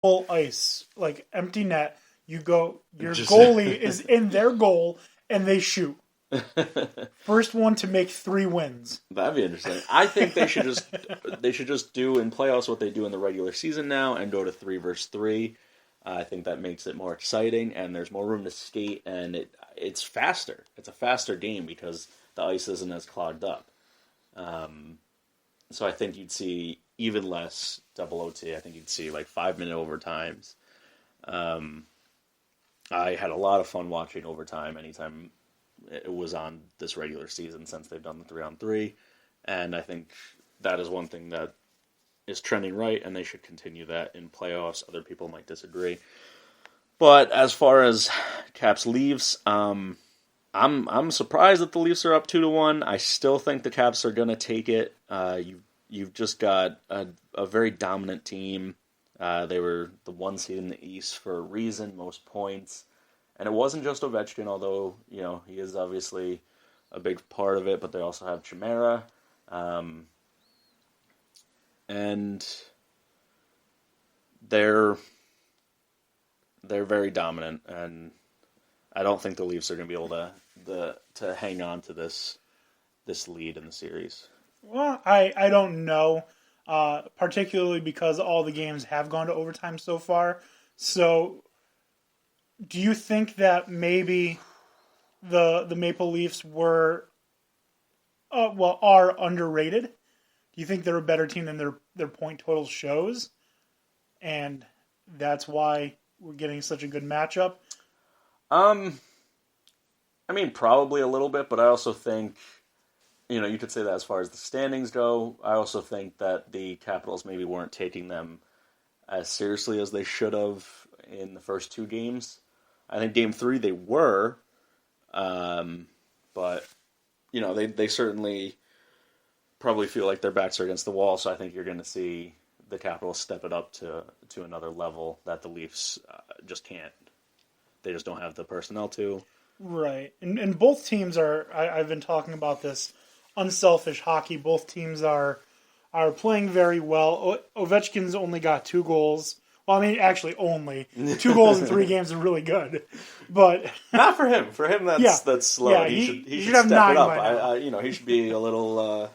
full ice, like empty net. You go, your Just- goalie is in their goal, and they shoot. First one to make 3 wins. That'd be interesting. I think they should just do in playoffs what they do in the regular season now and go to 3 versus 3. I think that makes it more exciting, and there's more room to skate, and it's faster. It's a faster game because the ice isn't as clogged up. So I think you'd see even less double OT. I think you'd see like 5-minute overtimes. I had a lot of fun watching overtime anytime it was on this regular season since they've done the 3-on-3. And I think that is one thing that is trending right, and they should continue that in playoffs. Other people might disagree. But as far as Caps Leafs, I'm surprised that the Leafs are up 2-1. I still think the Caps are going to take it. You've just got a very dominant team. They were the 1 seed in the East for a reason, most points. And it wasn't just Ovechkin, although, he is obviously a big part of it, but they also have Chimera. And they're very dominant, and I don't think the Leafs are going to be able to hang on to this lead in the series. Well, I don't know, particularly because all the games have gone to overtime so far. So, do you think that maybe the Maple Leafs are underrated? Do you think they're a better team than their point total shows? And that's why we're getting such a good matchup? I mean, probably a little bit, but I also think, you could say that as far as the standings go. I also think that the Capitals maybe weren't taking them as seriously as they should have in the first 2 games. I think Game 3 they were, but, they certainly probably feel like their backs are against the wall, so I think you're going to see the Capitals step it up to another level that the Leafs just can't. They just don't have the personnel to. Right. And both teams I've been talking about this unselfish hockey. Both teams are playing very well. Ovechkin's only got 2 goals. Well, I mean, actually only. 2 goals in 3 games is really good. But not for him. For him, that's slow. Yeah, he should have step 9 it up. by now. He should be a little...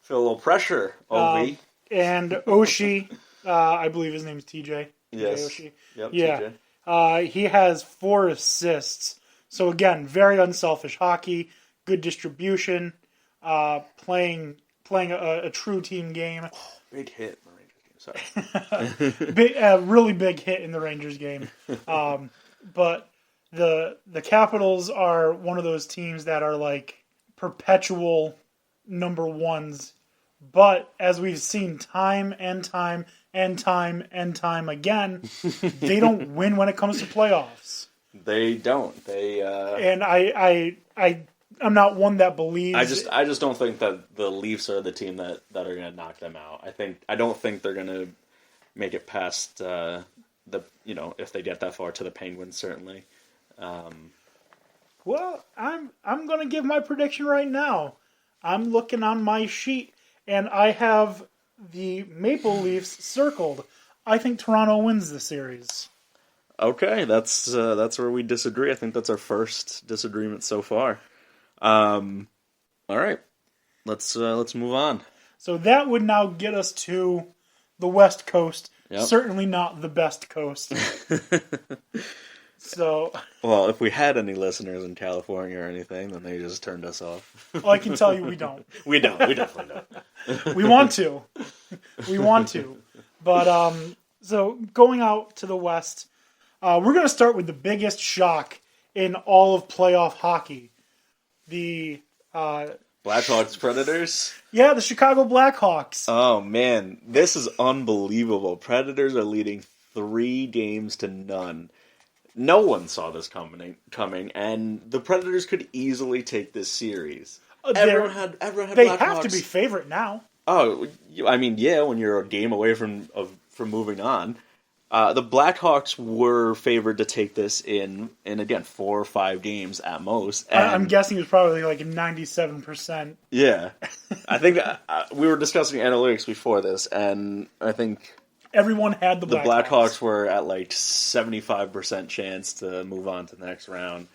feel a little pressure, Ovi. And O'Shea, I believe his name's TJ. Yes. O'Shea. Yep, yeah. TJ. He has 4 assists. So again, very unselfish hockey, good distribution, playing a true team game. Oh, big hit in the Rangers game. Sorry. A really big hit in the Rangers game. But the Capitals are one of those teams that are like perpetual number 1s. But as we've seen time and time again, they don't win when it comes to playoffs. They don't. And I'm not one that believes. I just don't think that the Leafs are the team that are going to knock them out. I don't think they're going to make it past if they get that far to the Penguins, certainly. Well, I'm going to give my prediction right now. I'm looking on my sheet, and I have the Maple Leafs circled. I think Toronto wins the series. Okay, that's where we disagree. I think that's our first disagreement so far. All right, let's move on. So that would now get us to the West Coast. Yep. Certainly not the best coast. So, well, if we had any listeners in California or anything, then they just turned us off. Well, I can tell you we don't. We don't. We definitely don't. We want to. We want to. But, so going out to the West, we're going to start with the biggest shock in all of playoff hockey. The Blackhawks Predators? Yeah, the Chicago Blackhawks. Oh, man. This is unbelievable. Predators are leading 3-0. No one saw this coming, and the Predators could easily take this series. Everyone had They Blackhawks. have to be favorite now. Oh, I mean, yeah, when you're a game away from moving on. The Blackhawks were favored to take this in again, 4 or 5 games at most. And I'm guessing it was probably like a 97%. Yeah. I think we were discussing analytics before this, and I think everyone had the The Blackhawks. Blackhawks were at like 75% chance to move on to the next round.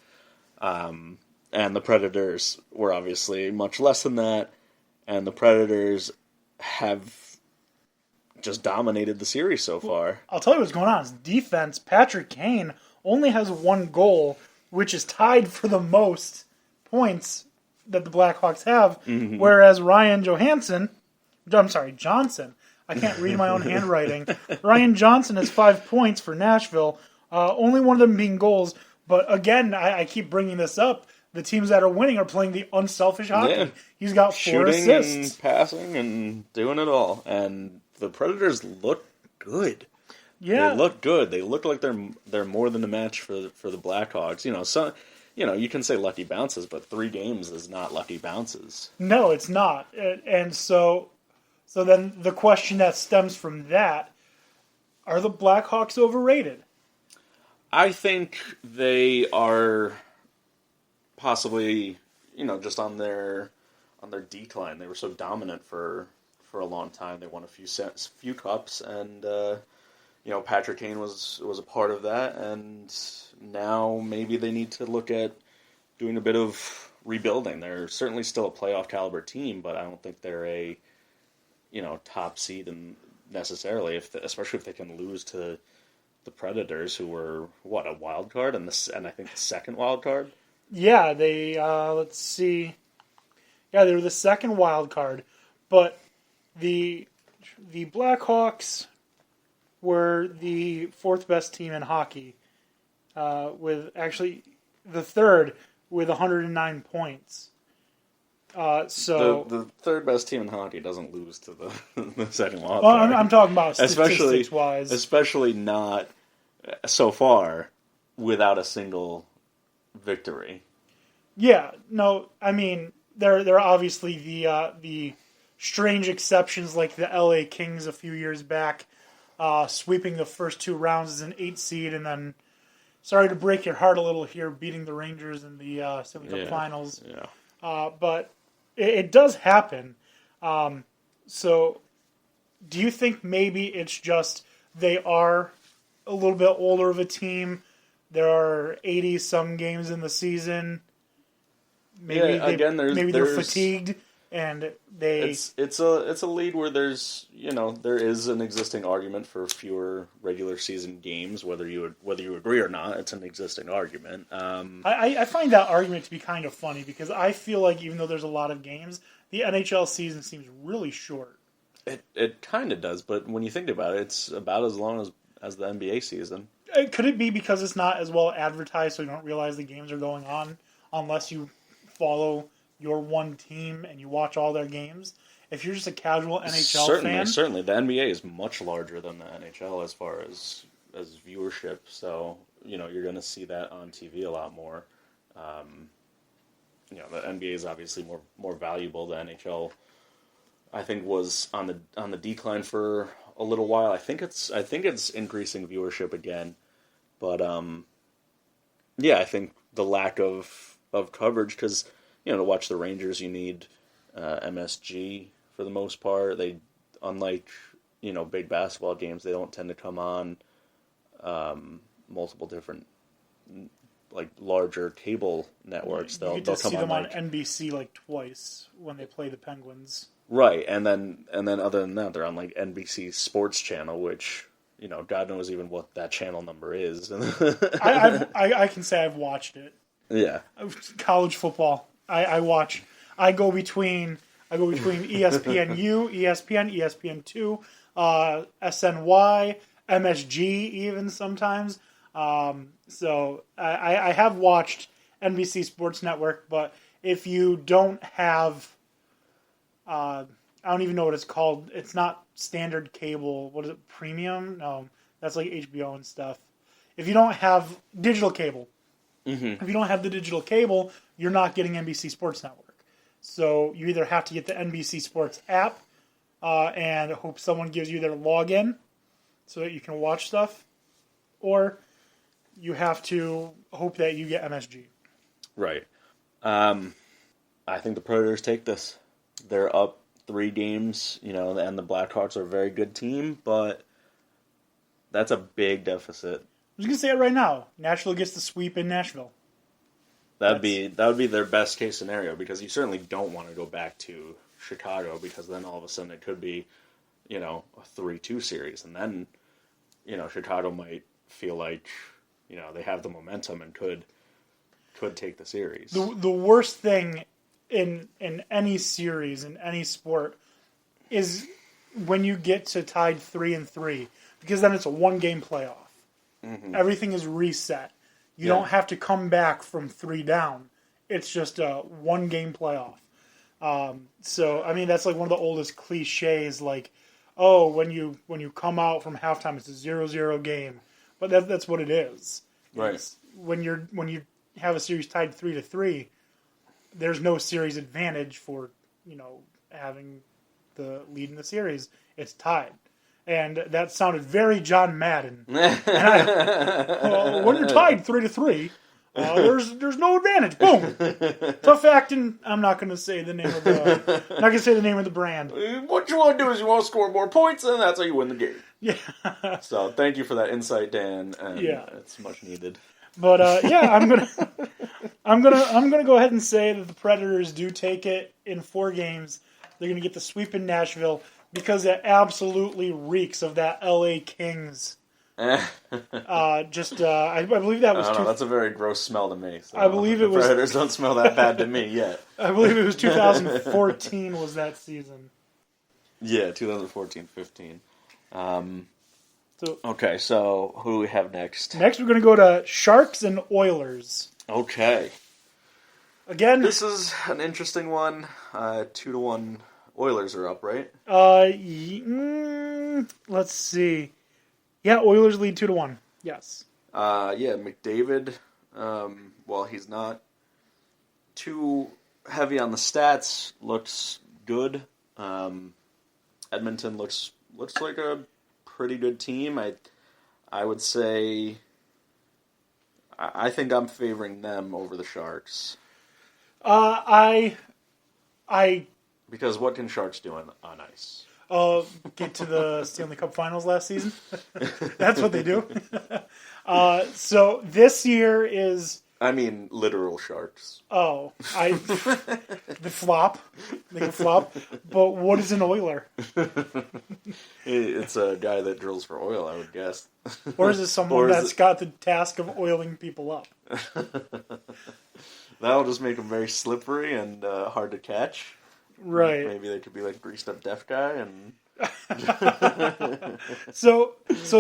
And the Predators were obviously much less than that. And the Predators have just dominated the series so far. I'll tell you what's going on. His defense, Patrick Kane, only has one goal, which is tied for the most points that the Blackhawks have, whereas Johnson, I can't read my own handwriting. Ryan Johnson has 5 points for Nashville, only one of them being goals. But again, I keep bringing this up. The teams that are winning are playing the unselfish hockey. Yeah. He's got 4 shooting assists. And passing and doing it all. And the Predators look good. Yeah. They look good. They look like they're more than a match for the Blackhawks. You can say lucky bounces, but 3 games is not lucky bounces. No, it's not. And so then the question that stems from that, are the Blackhawks overrated? I think they are possibly, just on their decline. They were so dominant for a long time. They won a few cups, and Patrick Kane was a part of that. And now maybe they need to look at doing a bit of rebuilding. They're certainly still a playoff caliber team, but I don't think they're a top seed necessarily. Especially if they can lose to the Predators, who were a wild card, and I think the second wild card. Yeah, they let's see. Yeah, they were the second wild card, but the Blackhawks were the 4th best team in hockey, with actually the 3rd with 109 points. So the 3rd best team in hockey doesn't lose to the second wild well, card. I'm talking about statistics wise, especially not so far without a single victory. Yeah, no, I mean there are obviously the strange exceptions like the LA Kings a few years back, sweeping the first 2 rounds as an 8 seed, and then, sorry to break your heart a little here, beating the Rangers in the Stanley Cup Finals. Yeah. But it does happen. So, do you think maybe it's just they are a little bit older of a team? There are 80-some games in the season. Maybe they're fatigued and they. It's a league where there is an existing argument for fewer regular season games. Whether you agree or not, it's an existing argument. I find that argument to be kind of funny because I feel like even though there's a lot of games, the NHL season seems really short. It kind of does, but when you think about it, it's about as long as the NBA season. Could it be because it's not as well advertised, so you don't realize the games are going on unless you follow your one team and you watch all their games? If you're just a casual NHL fan, certainly the NBA is much larger than the NHL as far as viewership. So you're going to see that on TV a lot more. The NBA is obviously more valuable. The NHL, I think, was on the decline for a little while. I think it's increasing viewership again, but I think the lack of coverage, because to watch the Rangers you need MSG for the most part. They, unlike big basketball games, they don't tend to come on multiple different larger cable networks. You get to see them on NBC twice when they play the Penguins. Right, and then other than that, they're on NBC Sports Channel, which God knows even what that channel number is. I can say I've watched it. Yeah, college football. I watch. I go between ESPNU, ESPN2, SNY, MSG, even sometimes. So I have watched NBC Sports Network, but if you don't have, I don't even know what it's called. It's not standard cable. What is it? Premium? No, that's like HBO and stuff. If you don't have digital cable, if you don't have the digital cable, you're not getting NBC Sports Network. So you either have to get the NBC Sports app and hope someone gives you their login so that you can watch stuff, or you have to hope that you get MSG. Right. I think the Predators take this. They're up 3 games, and the Blackhawks are a very good team, but That's a big deficit. I was going to say it right now. Nashville gets the sweep in Nashville. That would be their best case scenario, because you certainly don't want to go back to Chicago, because then all of a sudden it could be, a 3-2 series, and then, Chicago might feel like, they have the momentum and could take the series. The worst thing in any series, in any sport, is when you get to tied 3-3, because then it's a one-game playoff. Mm-hmm. Everything is reset. You don't have to come back from 3 down. It's just a one-game playoff. So, I mean, that's like one of the oldest cliches, like, oh, when you come out from halftime, it's a 0-0 game. But that's what it is. Right. When you have a series tied 3-3, there's no series advantage for, having the lead in the series. It's tied. And that sounded very John Madden. When you're tied 3-3, there's no advantage. Boom. Tough acting. I'm not going to say the name of the brand. What you want to do is you want to score more points, and that's how you win the game. Yeah. So thank you for that insight, Dan. And it's much needed. But I'm gonna go ahead and say that the Predators do take it in 4 games. They're gonna get the sweep in Nashville, because it absolutely reeks of that LA Kings. I believe that was... that's a very gross smell to me. So I believe it was... Predators don't smell that bad to me yet. I believe it was 2014 was that season. Yeah, 2014-15. Okay, so who do we have next? Next, we're going to go to Sharks and Oilers. Okay. Again... This is an interesting one. 2-1 Oilers are up, right? Let's see. Yeah, Oilers lead 2-1. Yes. McDavid, while he's not too heavy on the stats, looks good. Edmonton looks like a pretty good team. I would say I think I'm favoring them over the Sharks. Because what can Sharks do on ice? Get to the Stanley Cup Finals last season. That's what they do. So this year is... I mean, literal Sharks. Oh, the flop. They can flop. But what is an Oiler? It's a guy that drills for oil, I would guess. Or is it someone that's got the task of oiling people up? That'll just make them very slippery and hard to catch. Right. Maybe they could be like greased up deaf guy and so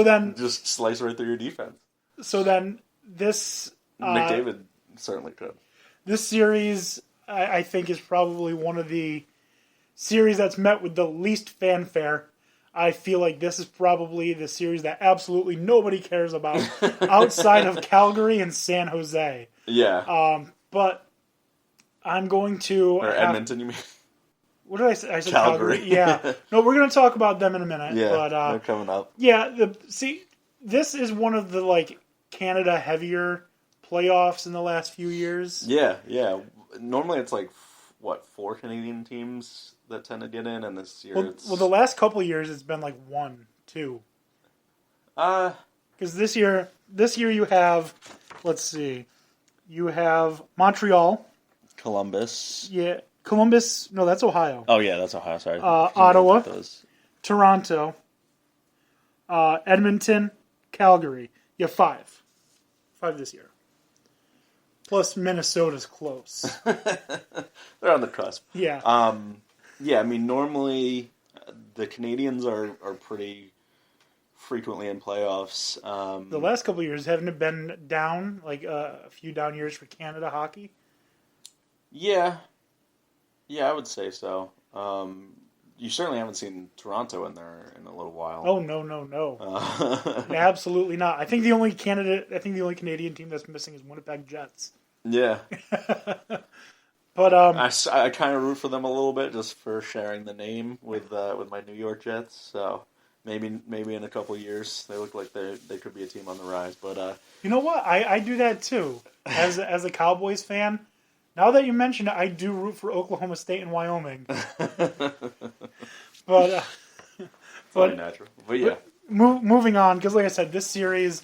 then just slice right through your defense. So then this McDavid certainly could. This series, I think, is probably one of the series that's met with the least fanfare. I feel like this is probably the series that absolutely nobody cares about outside of Calgary and San Jose. Yeah. But I'm going to... Or Edmonton, you mean? What did I say? I said Calgary. Yeah. No, we're going to talk about them in a minute. Yeah, but, they're coming up. Yeah, this is one of the, Canada heavier playoffs in the last few years. Yeah. Normally it's 4 Canadian teams that tend to get in, and this year it's... Well, the last couple of years it's been 1, 2. Because this year you have, let's see, you have Montreal. Columbus. Yeah. Columbus, no, that's Ohio. Oh, yeah, that's Ohio, sorry. Ottawa, Toronto, Edmonton, Calgary. You have 5. 5 this year. Plus Minnesota's close. They're on the cusp. Yeah. I mean, normally the Canadians are pretty frequently in playoffs. The last couple of years, haven't it been down, a few down years for Canada hockey? Yeah. Yeah, I would say so. You certainly haven't seen Toronto in there in a little while. Oh, no. Absolutely not. I think the only Canadian team that's missing is Winnipeg Jets. Yeah. But I kind of root for them a little bit just for sharing the name with my New York Jets. So maybe in a couple of years they look like they could be a team on the rise. But you know what? I do that too. As a Cowboys fan, now that you mention it, I do root for Oklahoma State and Wyoming. But natural. But yeah. moving on, because like I said, this series